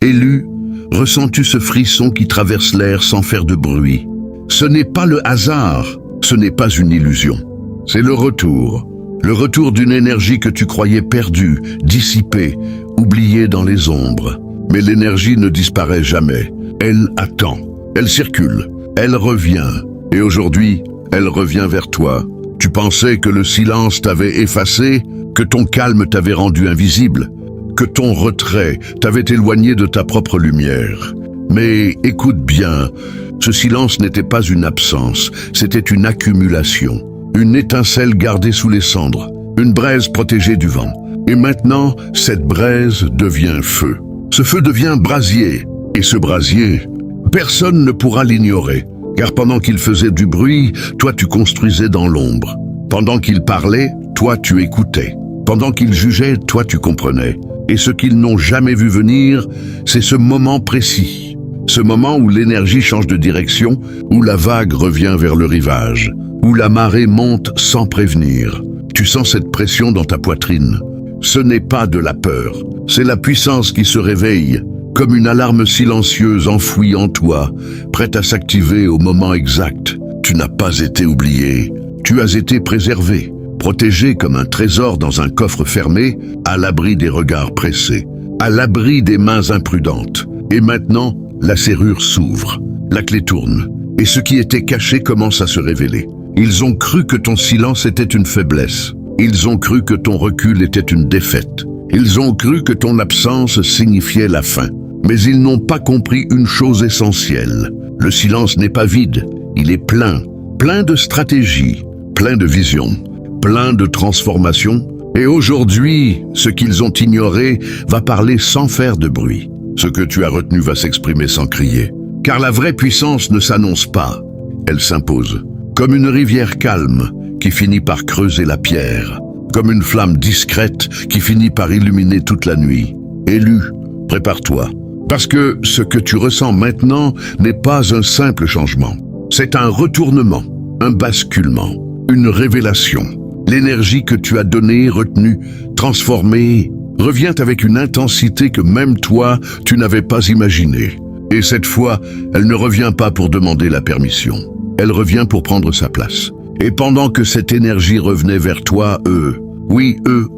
Élu, ressens-tu ce frisson qui traverse l'air sans faire de bruit? Ce n'est pas le hasard, ce n'est pas une illusion. C'est le retour d'une énergie que tu croyais perdue, dissipée, oubliée dans les ombres. Mais l'énergie ne disparaît jamais, elle attend, elle circule, elle revient. Et aujourd'hui, elle revient vers toi. Tu pensais que le silence t'avait effacé, que ton calme t'avait rendu invisible, que ton retrait t'avait éloigné de ta propre lumière. Mais écoute bien, ce silence n'était pas une absence, c'était une accumulation, une étincelle gardée sous les cendres, une braise protégée du vent. Et maintenant, cette braise devient feu. Ce feu devient brasier. Et ce brasier, personne ne pourra l'ignorer. Car pendant qu'il faisait du bruit, toi tu construisais dans l'ombre. Pendant qu'il parlait, toi tu écoutais. Pendant qu'il jugeait, toi tu comprenais. Et ce qu'ils n'ont jamais vu venir, c'est ce moment précis. Ce moment où l'énergie change de direction, où la vague revient vers le rivage, où la marée monte sans prévenir. Tu sens cette pression dans ta poitrine. Ce n'est pas de la peur, c'est la puissance qui se réveille, comme une alarme silencieuse enfouie en toi, prête à s'activer au moment exact. Tu n'as pas été oublié, tu as été préservé, protégé comme un trésor dans un coffre fermé, à l'abri des regards pressés, à l'abri des mains imprudentes. Et maintenant, la serrure s'ouvre, la clé tourne, et ce qui était caché commence à se révéler. Ils ont cru que ton silence était une faiblesse. Ils ont cru que ton recul était une défaite. Ils ont cru que ton absence signifiait la fin. Mais ils n'ont pas compris une chose essentielle. Le silence n'est pas vide, il est plein. Plein de stratégies, plein de visions, plein de transformations. Et aujourd'hui, ce qu'ils ont ignoré va parler sans faire de bruit. Ce que tu as retenu va s'exprimer sans crier. Car la vraie puissance ne s'annonce pas, elle s'impose. Comme une rivière calme qui finit par creuser la pierre. Comme une flamme discrète qui finit par illuminer toute la nuit. Élu, prépare-toi. Parce que ce que tu ressens maintenant n'est pas un simple changement. C'est un retournement, un basculement, une révélation. L'énergie que tu as donnée, retenue, transformée, revient avec une intensité que même toi, tu n'avais pas imaginée. Et cette fois, elle ne revient pas pour demander la permission. Elle revient pour prendre sa place. Et pendant que cette énergie revenait vers toi, eux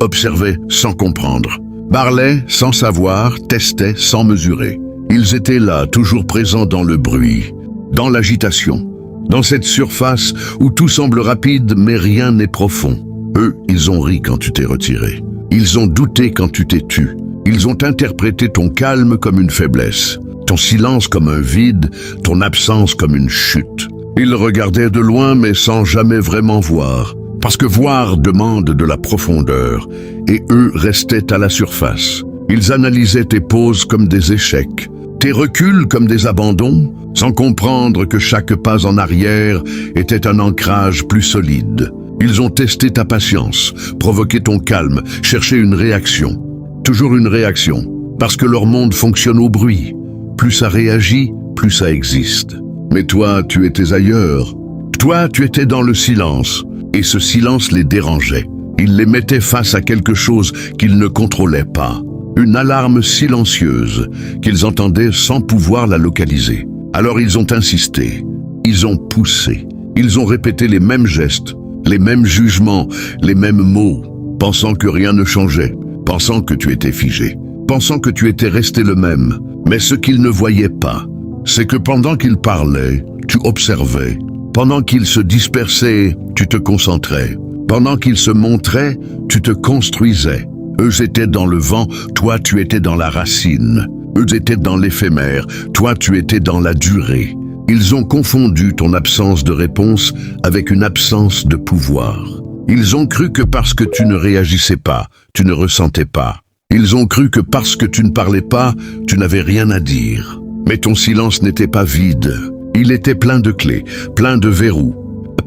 observaient sans comprendre. Parlaient sans savoir, testaient sans mesurer. Ils étaient là, toujours présents dans le bruit, dans l'agitation, dans cette surface où tout semble rapide mais rien n'est profond. Eux, ils ont ri quand tu t'es retiré. Ils ont douté quand tu t'es tu. Ils ont interprété ton calme comme une faiblesse, ton silence comme un vide, ton absence comme une chute. Ils regardaient de loin mais sans jamais vraiment voir. Parce que voir demande de la profondeur, et eux restaient à la surface. Ils analysaient tes pauses comme des échecs, tes reculs comme des abandons, sans comprendre que chaque pas en arrière était un ancrage plus solide. Ils ont testé ta patience, provoqué ton calme, cherché une réaction. Toujours une réaction, parce que leur monde fonctionne au bruit. Plus ça réagit, plus ça existe. Mais toi, tu étais ailleurs. Toi, tu étais dans le silence. Et ce silence les dérangeait. Il les mettait face à quelque chose qu'ils ne contrôlaient pas. Une alarme silencieuse qu'ils entendaient sans pouvoir la localiser. Alors ils ont insisté, ils ont poussé, ils ont répété les mêmes gestes, les mêmes jugements, les mêmes mots, pensant que rien ne changeait, pensant que tu étais figé, pensant que tu étais resté le même. Mais ce qu'ils ne voyaient pas, c'est que pendant qu'ils parlaient, tu observais. Pendant qu'ils se dispersaient, tu te concentrais. Pendant qu'ils se montraient, tu te construisais. Eux étaient dans le vent, toi tu étais dans la racine. Eux étaient dans l'éphémère, toi tu étais dans la durée. Ils ont confondu ton absence de réponse avec une absence de pouvoir. Ils ont cru que parce que tu ne réagissais pas, tu ne ressentais pas. Ils ont cru que parce que tu ne parlais pas, tu n'avais rien à dire. Mais ton silence n'était pas vide. Il était plein de clés, plein de verrous,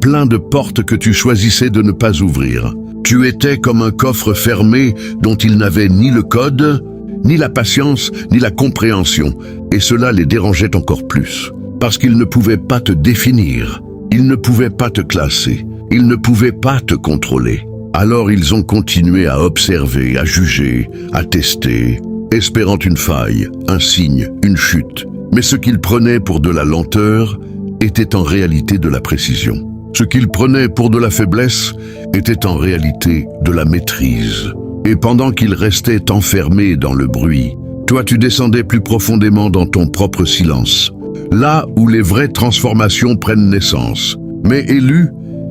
plein de portes que tu choisissais de ne pas ouvrir. Tu étais comme un coffre fermé dont ils n'avaient ni le code, ni la patience, ni la compréhension. Et cela les dérangeait encore plus. Parce qu'ils ne pouvaient pas te définir, ils ne pouvaient pas te classer, ils ne pouvaient pas te contrôler. Alors ils ont continué à observer, à juger, à tester. espérant une faille, un signe, une chute. Mais ce qu'ils prenaient pour de la lenteur était en réalité de la précision. Ce qu'ils prenaient pour de la faiblesse était en réalité de la maîtrise. Et pendant qu'ils restaient enfermés dans le bruit, toi tu descendais plus profondément dans ton propre silence, là où les vraies transformations prennent naissance. Mais Élu,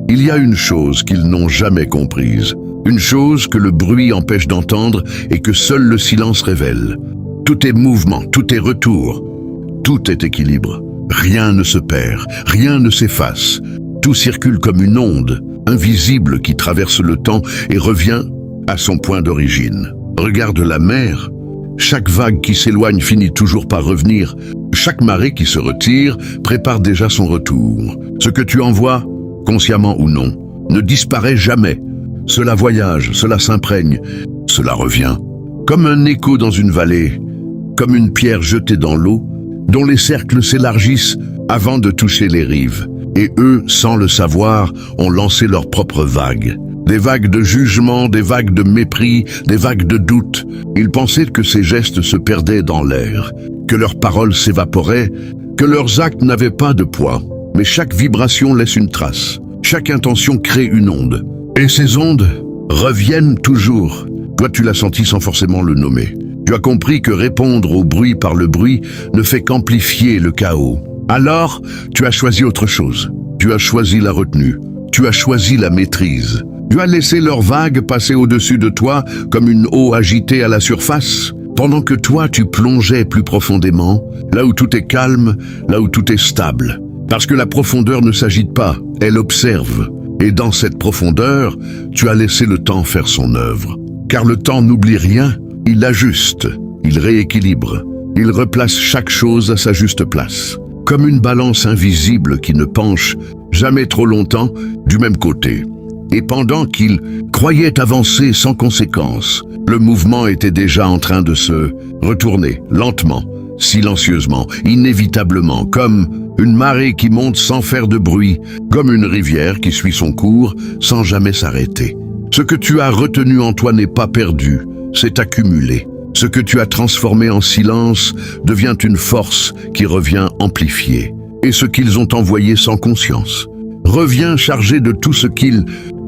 il y a une chose qu'ils n'ont jamais comprise, une chose que le bruit empêche d'entendre et que seul le silence révèle. Tout est mouvement, tout est retour, tout est équilibre. Rien ne se perd, rien ne s'efface. Tout circule comme une onde, invisible qui traverse le temps et revient à son point d'origine. Regarde la mer. Chaque vague qui s'éloigne finit toujours par revenir. Chaque marée qui se retire prépare déjà son retour. Ce que tu envoies, consciemment ou non, ne disparaît jamais. Cela voyage, cela s'imprègne, cela revient. Comme un écho dans une vallée, comme une pierre jetée dans l'eau, dont les cercles s'élargissent avant de toucher les rives. Et eux, sans le savoir, ont lancé leurs propres vagues. Des vagues de jugement, des vagues de mépris, des vagues de doute. Ils pensaient que ces gestes se perdaient dans l'air, que leurs paroles s'évaporaient, que leurs actes n'avaient pas de poids. Mais chaque vibration laisse une trace. Chaque intention crée une onde. Et ces ondes reviennent toujours. Toi, tu l'as senti sans forcément le nommer. Tu as compris que répondre au bruit par le bruit ne fait qu'amplifier le chaos. Alors, tu as choisi autre chose. Tu as choisi la retenue. Tu as choisi la maîtrise. Tu as laissé leurs vagues passer au-dessus de toi comme une eau agitée à la surface, pendant que toi, tu plongeais plus profondément, là où tout est calme, là où tout est stable. Parce que la profondeur ne s'agite pas, elle observe. Et dans cette profondeur, tu as laissé le temps faire son œuvre. Car le temps n'oublie rien, il ajuste, il rééquilibre, il replace chaque chose à sa juste place. Comme une balance invisible qui ne penche jamais trop longtemps du même côté. Et pendant qu'il croyait avancer sans conséquence, le mouvement était déjà en train de se retourner, lentement, silencieusement, inévitablement, comme une marée qui monte sans faire de bruit, comme une rivière qui suit son cours sans jamais s'arrêter. Ce que tu as retenu en toi n'est pas perdu, c'est accumulé. Ce que tu as transformé en silence devient une force qui revient amplifiée. Et ce qu'ils ont envoyé sans conscience revient chargé de tout ce qu'ils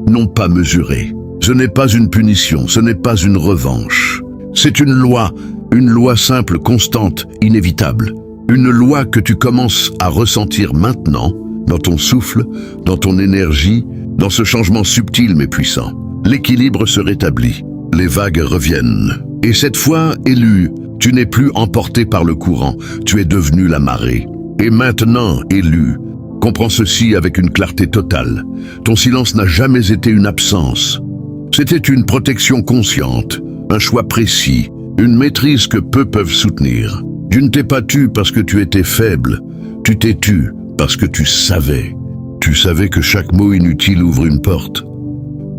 n'ont pas mesuré. Ce n'est pas une punition, ce n'est pas une revanche. C'est une loi simple, constante, inévitable. Une loi que tu commences à ressentir maintenant, dans ton souffle, dans ton énergie, dans ce changement subtil mais puissant. L'équilibre se rétablit, les vagues reviennent. Et cette fois, Élu, tu n'es plus emporté par le courant, tu es devenu la marée. Et maintenant, Élu, comprends ceci avec une clarté totale. Ton silence n'a jamais été une absence. C'était une protection consciente, un choix précis, une maîtrise que peu peuvent soutenir. Tu ne t'es pas tu parce que tu étais faible, tu t'es tu parce que tu savais. Tu savais que chaque mot inutile ouvre une porte,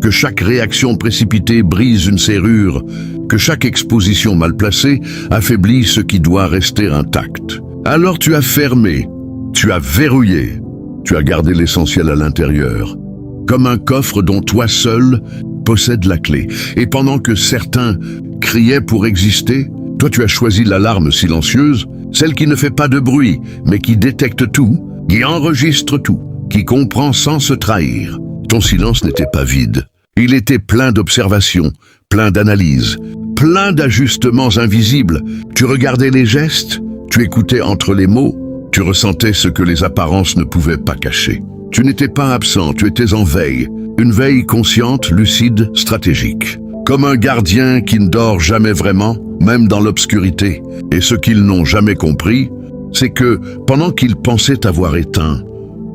que chaque réaction précipitée brise une serrure, que chaque exposition mal placée affaiblit ce qui doit rester intact. Alors tu as fermé, tu as verrouillé, tu as gardé l'essentiel à l'intérieur, comme un coffre dont toi seul possède la clé. Et pendant que certains criaient pour exister, toi tu as choisi l'alarme silencieuse, celle qui ne fait pas de bruit, mais qui détecte tout, qui enregistre tout, qui comprend sans se trahir. Ton silence n'était pas vide. Il était plein d'observations, plein d'analyses, plein d'ajustements invisibles. Tu regardais les gestes, tu écoutais entre les mots, tu ressentais ce que les apparences ne pouvaient pas cacher. Tu n'étais pas absent, tu étais en veille. Une veille consciente, lucide, stratégique. Comme un gardien qui ne dort jamais vraiment, même dans l'obscurité. Et ce qu'ils n'ont jamais compris, c'est que, pendant qu'ils pensaient t'avoir éteint,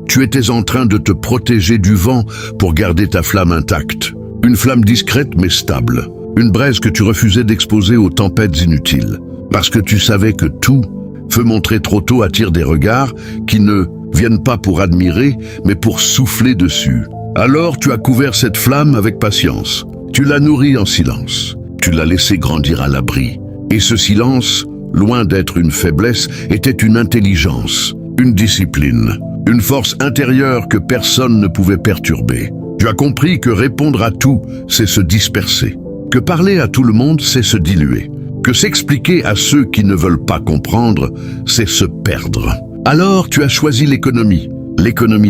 tu étais en train de te protéger du vent pour garder ta flamme intacte. Une flamme discrète mais stable. Une braise que tu refusais d'exposer aux tempêtes inutiles. Parce que tu savais que tout, feu montré trop tôt, attire des regards qui ne viennent pas pour admirer, mais pour souffler dessus. Alors tu as couvert cette flamme avec patience. Tu l'as nourrie en silence. Tu l'as laissée grandir à l'abri. Et ce silence, loin d'être une faiblesse, était une intelligence, une discipline. Une force intérieure que personne ne pouvait perturber. Tu as compris que répondre à tout, c'est se disperser. Que parler à tout le monde, c'est se diluer. que s'expliquer à ceux qui ne veulent pas comprendre, c'est se perdre. Alors tu as choisi l'économie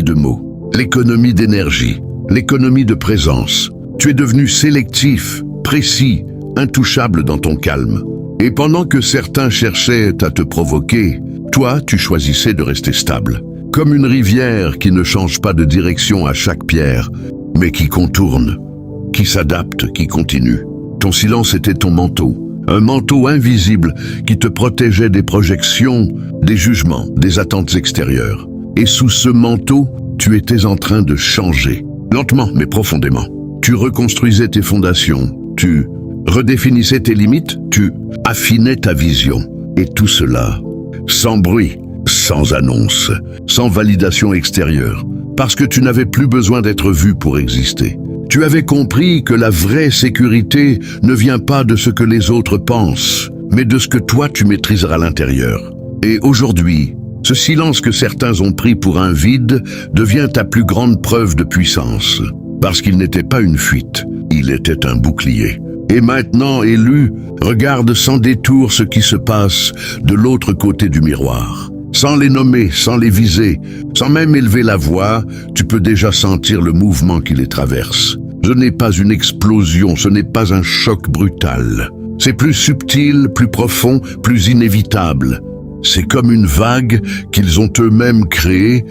de mots, l'économie d'énergie, l'économie de présence. Tu es devenu sélectif, précis, intouchable dans ton calme. Et pendant que certains cherchaient à te provoquer, toi, tu choisissais de rester stable. Comme une rivière qui ne change pas de direction à chaque pierre, mais qui contourne, qui s'adapte, qui continue. Ton silence était ton manteau. Un manteau invisible qui te protégeait des projections, des jugements, des attentes extérieures. Et sous ce manteau, tu étais en train de changer, lentement mais profondément. Tu reconstruisais tes fondations, tu redéfinissais tes limites, tu affinais ta vision. Et tout cela, sans bruit, sans annonce, sans validation extérieure, parce que tu n'avais plus besoin d'être vu pour exister. Tu avais compris que la vraie sécurité ne vient pas de ce que les autres pensent, mais de ce que toi tu maîtriseras à l'intérieur. Et aujourd'hui, ce silence que certains ont pris pour un vide devient ta plus grande preuve de puissance. Parce qu'il n'était pas une fuite, il était un bouclier. Et maintenant, élu, regarde sans détour ce qui se passe de l'autre côté du miroir. Sans les nommer, sans les viser, sans même élever la voix, tu peux déjà sentir le mouvement qui les traverse. Ce n'est pas une explosion, ce n'est pas un choc brutal. C'est plus subtil, plus profond, plus inévitable. C'est comme une vague qu'ils ont eux-mêmes créée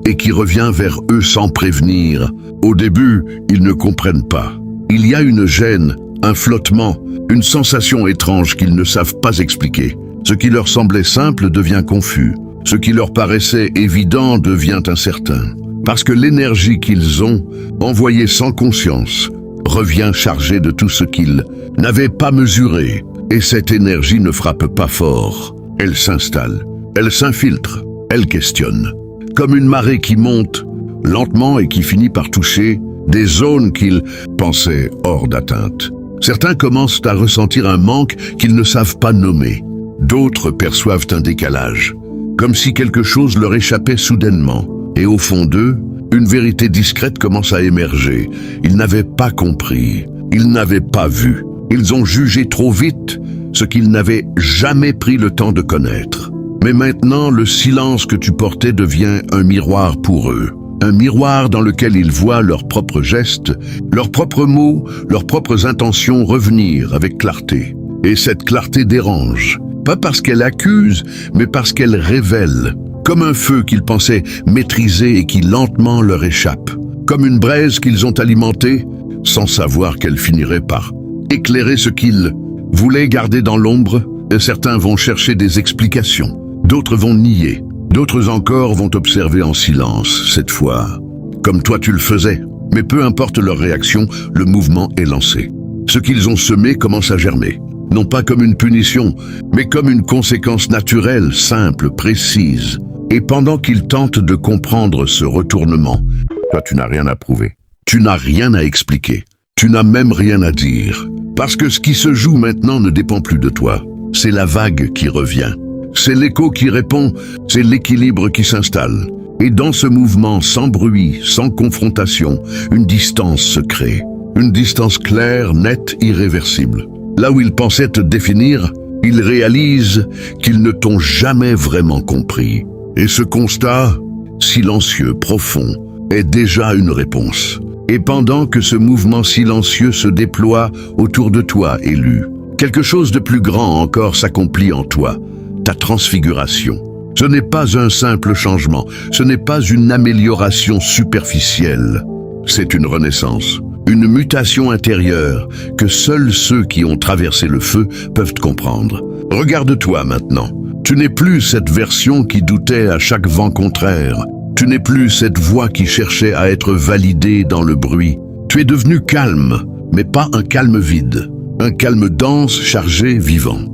et qui revient vers eux sans prévenir. Au début, ils ne comprennent pas. Il y a une gêne, un flottement, une sensation étrange qu'ils ne savent pas expliquer. Ce qui leur semblait simple devient confus. Ce qui leur paraissait évident devient incertain. Parce que l'énergie qu'ils ont, envoyée sans conscience, revient chargée de tout ce qu'ils n'avaient pas mesuré. Et cette énergie ne frappe pas fort. Elle s'installe, elle s'infiltre, elle questionne. Comme une marée qui monte, lentement et qui finit par toucher des zones qu'ils pensaient hors d'atteinte. Certains commencent à ressentir un manque qu'ils ne savent pas nommer. D'autres perçoivent un décalage. Comme si quelque chose leur échappait soudainement. Et au fond d'eux, une vérité discrète commence à émerger. Ils n'avaient pas compris, ils n'avaient pas vu. Ils ont jugé trop vite ce qu'ils n'avaient jamais pris le temps de connaître. Mais maintenant, le silence que tu portais devient un miroir pour eux. Un miroir dans lequel ils voient leurs propres gestes, leurs propres mots, leurs propres intentions revenir avec clarté. Et cette clarté dérange. Pas parce qu'elle accuse, mais parce qu'elle révèle. Comme un feu qu'ils pensaient maîtriser et qui lentement leur échappe. Comme une braise qu'ils ont alimentée, sans savoir qu'elle finirait par éclairer ce qu'ils voulaient garder dans l'ombre. Et certains vont chercher des explications, d'autres vont nier, d'autres encore vont observer en silence, cette fois, comme toi tu le faisais. Mais peu importe leur réaction, le mouvement est lancé. Ce qu'ils ont semé commence à germer. Non pas comme une punition, mais comme une conséquence naturelle, simple, précise. Et pendant qu'ils tentent de comprendre ce retournement, toi tu n'as rien à prouver. Tu n'as rien à expliquer. Tu n'as même rien à dire. Parce que ce qui se joue maintenant ne dépend plus de toi. C'est la vague qui revient. C'est l'écho qui répond, c'est l'équilibre qui s'installe. Et dans ce mouvement, sans bruit, sans confrontation, une distance se crée. Une distance claire, nette, irréversible. Là où ils pensaient te définir, ils réalisent qu'ils ne t'ont jamais vraiment compris. Et ce constat, silencieux, profond, est déjà une réponse. Et pendant que ce mouvement silencieux se déploie autour de toi, élu, quelque chose de plus grand encore s'accomplit en toi, ta transfiguration. Ce n'est pas un simple changement, ce n'est pas une amélioration superficielle, c'est une renaissance. Une mutation intérieure que seuls ceux qui ont traversé le feu peuvent comprendre. Regarde-toi maintenant. Tu n'es plus cette version qui doutait à chaque vent contraire. Tu n'es plus cette voix qui cherchait à être validée dans le bruit. Tu es devenu calme, mais pas un calme vide. Un calme dense, chargé, vivant.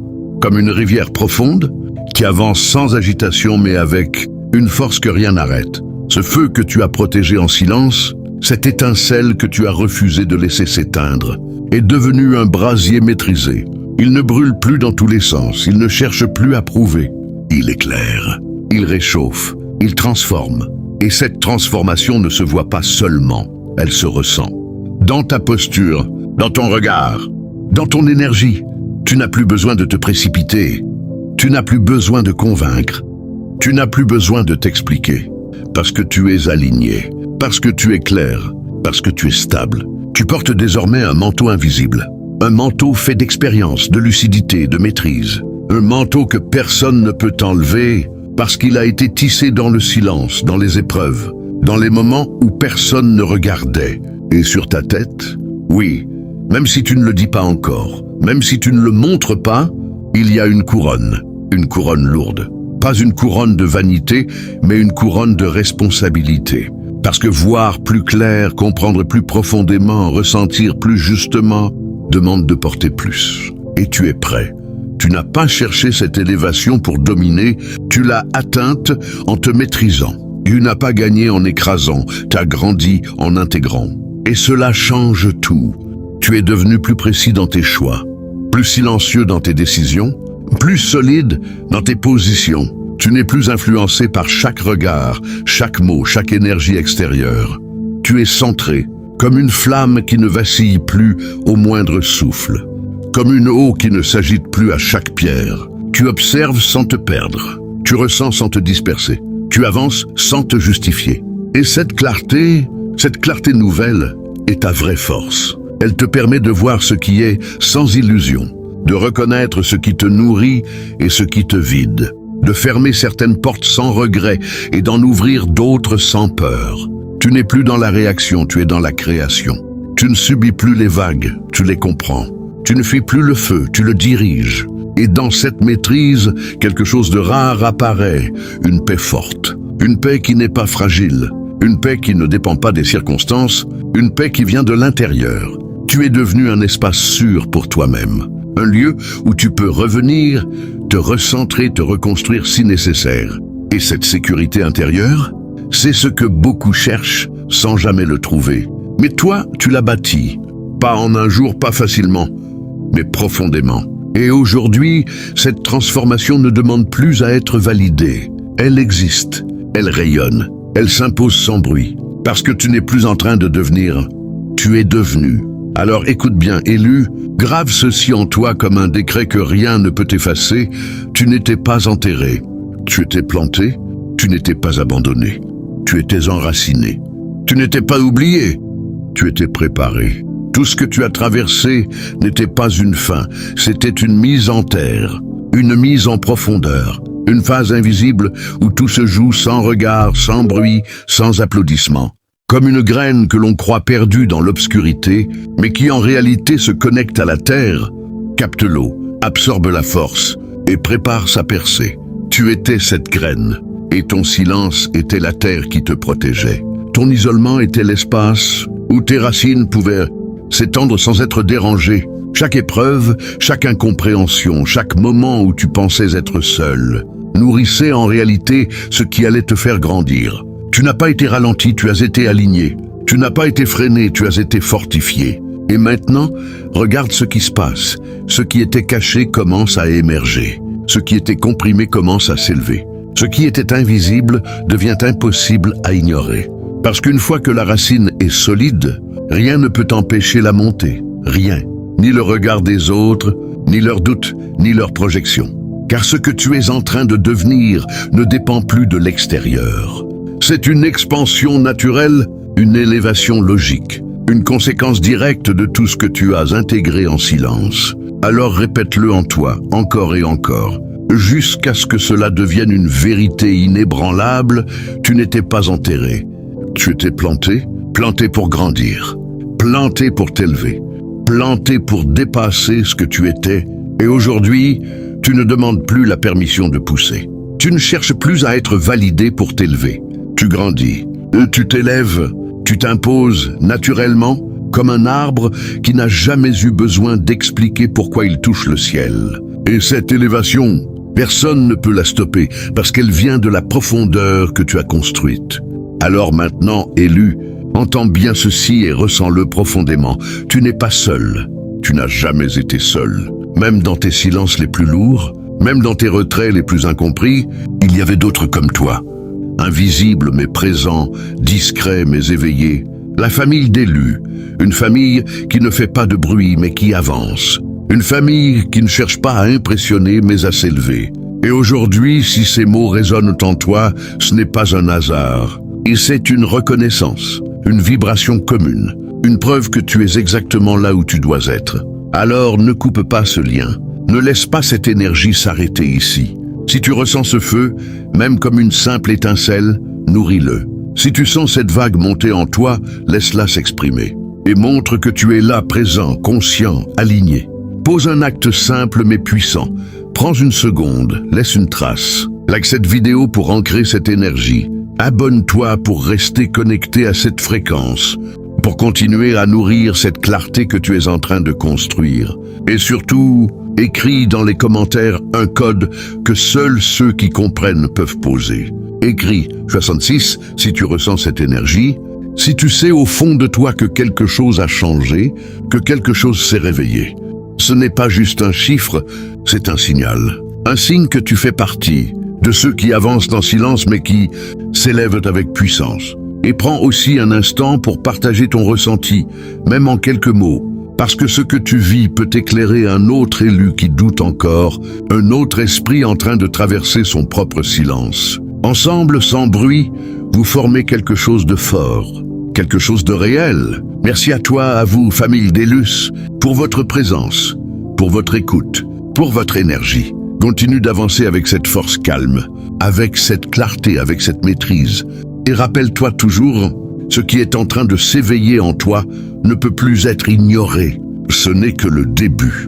Comme une rivière profonde qui avance sans agitation mais avec une force que rien n'arrête. Ce feu que tu as protégé en silence, cette étincelle que tu as refusé de laisser s'éteindre, est devenu un brasier maîtrisé. Il ne brûle plus dans tous les sens, il ne cherche plus à prouver. Il éclaire, il réchauffe, il transforme. Et cette transformation ne se voit pas seulement, elle se ressent. Dans ta posture, dans ton regard, dans ton énergie, Tu n'as plus besoin de te précipiter. Tu n'as plus besoin de convaincre. Tu n'as plus besoin de t'expliquer. Parce que tu es aligné. Parce que tu es clair. Parce que tu es stable. Tu portes désormais un manteau invisible. Un manteau fait d'expérience, de lucidité, de maîtrise. Un manteau que personne ne peut enlever parce qu'il a été tissé dans le silence, dans les épreuves, dans les moments où personne ne regardait. Et sur ta tête, oui, même si tu ne le dis pas encore, même si tu ne le montres pas, il y a une couronne lourde. Pas une couronne de vanité, mais une couronne de responsabilité. Parce que voir plus clair, comprendre plus profondément, ressentir plus justement, demande de porter plus. Et tu es prêt. Tu n'as pas cherché cette élévation pour dominer, tu l'as atteinte en te maîtrisant. Tu n'as pas gagné en écrasant, tu as grandi en intégrant. Et cela change tout. Tu es devenu plus précis dans tes choix, plus silencieux dans tes décisions, plus solide dans tes positions. Tu n'es plus influencé par chaque regard, chaque mot, chaque énergie extérieure. Tu es centré, comme une flamme qui ne vacille plus au moindre souffle, comme une eau qui ne s'agite plus à chaque pierre. Tu observes sans te perdre, tu ressens sans te disperser, tu avances sans te justifier. Et cette clarté nouvelle est ta vraie force. Elle te permet de voir ce qui est sans illusion, de reconnaître ce qui te nourrit et ce qui te vide, de fermer certaines portes sans regret et d'en ouvrir d'autres sans peur. Tu n'es plus dans la réaction, tu es dans la création. Tu ne subis plus les vagues, tu les comprends. Tu ne fuis plus le feu, tu le diriges. Et dans cette maîtrise, quelque chose de rare apparaît, une paix forte. Une paix qui n'est pas fragile, une paix qui ne dépend pas des circonstances, une paix qui vient de l'intérieur. Tu es devenu un espace sûr pour toi-même, un lieu où tu peux revenir, te recentrer, te reconstruire si nécessaire. Et cette sécurité intérieure, c'est ce que beaucoup cherchent sans jamais le trouver. Mais toi, tu l'as bâti, pas en un jour, pas facilement, mais profondément. Et aujourd'hui, cette transformation ne demande plus à être validée. Elle existe, elle rayonne, elle s'impose sans bruit. Parce que tu n'es plus en train de devenir, tu es devenu. Alors écoute bien, élu, grave ceci en toi comme un décret que rien ne peut effacer. Tu n'étais pas enterré, tu étais planté, tu n'étais pas abandonné, tu étais enraciné, tu n'étais pas oublié, tu étais préparé. Tout ce que tu as traversé n'était pas une fin, c'était une mise en terre, une mise en profondeur, une phase invisible où tout se joue sans regard, sans bruit, sans applaudissement. Comme une graine que l'on croit perdue dans l'obscurité, mais qui en réalité se connecte à la terre, capte l'eau, absorbe la force et prépare sa percée. Tu étais cette graine, et ton silence était la terre qui te protégeait. Ton isolement était l'espace où tes racines pouvaient s'étendre sans être dérangées. Chaque épreuve, chaque incompréhension, chaque moment où tu pensais être seul, nourrissait en réalité ce qui allait te faire grandir. Tu n'as pas été ralenti, tu as été aligné. Tu n'as pas été freiné, tu as été fortifié. Et maintenant, regarde ce qui se passe. Ce qui était caché commence à émerger. Ce qui était comprimé commence à s'élever. Ce qui était invisible devient impossible à ignorer. Parce qu'une fois que la racine est solide, rien ne peut empêcher la montée. Rien. Ni le regard des autres, ni leurs doutes, ni leurs projections. Car ce que tu es en train de devenir ne dépend plus de l'extérieur. C'est une expansion naturelle, une élévation logique, une conséquence directe de tout ce que tu as intégré en silence. Alors répète-le en toi, encore et encore, jusqu'à ce que cela devienne une vérité inébranlable. Tu n'étais pas enterré. Tu étais planté, planté pour grandir, planté pour t'élever, planté pour dépasser ce que tu étais. Et aujourd'hui, tu ne demandes plus la permission de pousser. Tu ne cherches plus à être validé pour t'élever. Tu grandis, tu t'élèves, tu t'imposes naturellement comme un arbre qui n'a jamais eu besoin d'expliquer pourquoi il touche le ciel. Et cette élévation, personne ne peut la stopper parce qu'elle vient de la profondeur que tu as construite. Alors maintenant, élu, entends bien ceci et ressens-le profondément. Tu n'es pas seul, tu n'as jamais été seul. Même dans tes silences les plus lourds, même dans tes retraits les plus incompris, il y avait d'autres comme toi. Invisible mais présent, discret mais éveillé. La famille d'élus, une famille qui ne fait pas de bruit mais qui avance. Une famille qui ne cherche pas à impressionner mais à s'élever. Et aujourd'hui, si ces mots résonnent en toi, ce n'est pas un hasard. Et c'est une reconnaissance, une vibration commune, une preuve que tu es exactement là où tu dois être. Alors ne coupe pas ce lien. Ne laisse pas cette énergie s'arrêter ici. Si tu ressens ce feu, même comme une simple étincelle, nourris-le. Si tu sens cette vague monter en toi, laisse-la s'exprimer. Et montre que tu es là, présent, conscient, aligné. Pose un acte simple mais puissant. Prends une seconde, laisse une trace. Like cette vidéo pour ancrer cette énergie. Abonne-toi pour rester connecté à cette fréquence, pour continuer à nourrir cette clarté que tu es en train de construire. Et surtout, écris dans les commentaires un code que seuls ceux qui comprennent peuvent poser. Écris 66 si tu ressens cette énergie, si tu sais au fond de toi que quelque chose a changé, que quelque chose s'est réveillé. Ce n'est pas juste un chiffre, c'est un signal. Un signe que tu fais partie de ceux qui avancent en silence mais qui s'élèvent avec puissance. Et prends aussi un instant pour partager ton ressenti, même en quelques mots, parce que ce que tu vis peut éclairer un autre élu qui doute encore, un autre esprit en train de traverser son propre silence. Ensemble, sans bruit, vous formez quelque chose de fort, quelque chose de réel. Merci à toi, à vous, famille d'Élus, pour votre présence, pour votre écoute, pour votre énergie. Continue d'avancer avec cette force calme, avec cette clarté, avec cette maîtrise. Et rappelle-toi toujours, ce qui est en train de s'éveiller en toi ne peut plus être ignoré. Ce n'est que le début.